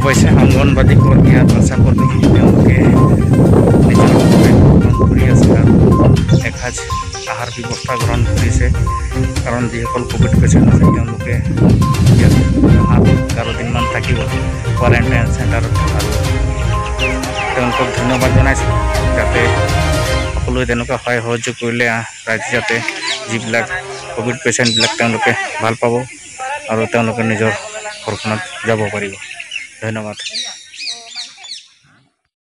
পাইছে অংগনবাদী কৰ্মী আৰু আশা কৰ্মী তেওঁলোকে নিজৰ গ্ৰহণ কৰি আছে আৰু এসাঁজ আহাৰ ব্যৱস্থা গ্ৰহণ কৰিছে কাৰণ যিসকল কোভিড পেচেণ্ট আছে তেওঁলোকে ইয়াত 11 দিনমান থাকিব কোৱাৰেণ্টাইন চেণ্টাৰত আৰু তেওঁলোকক ধন্যবাদ জনাইছোঁ যাতে সকলোৱে তেনেকুৱা সহায় সহযোগ কৰিলে ৰাইজে যাতে যিবিলাক কোভিড পেচেণ্টবিলাক তেওঁলোকে ভাল পাব আৰু তেওঁলোকে নিজৰ ঘৰখনত যাব পাৰিব। ধন্যবাদ।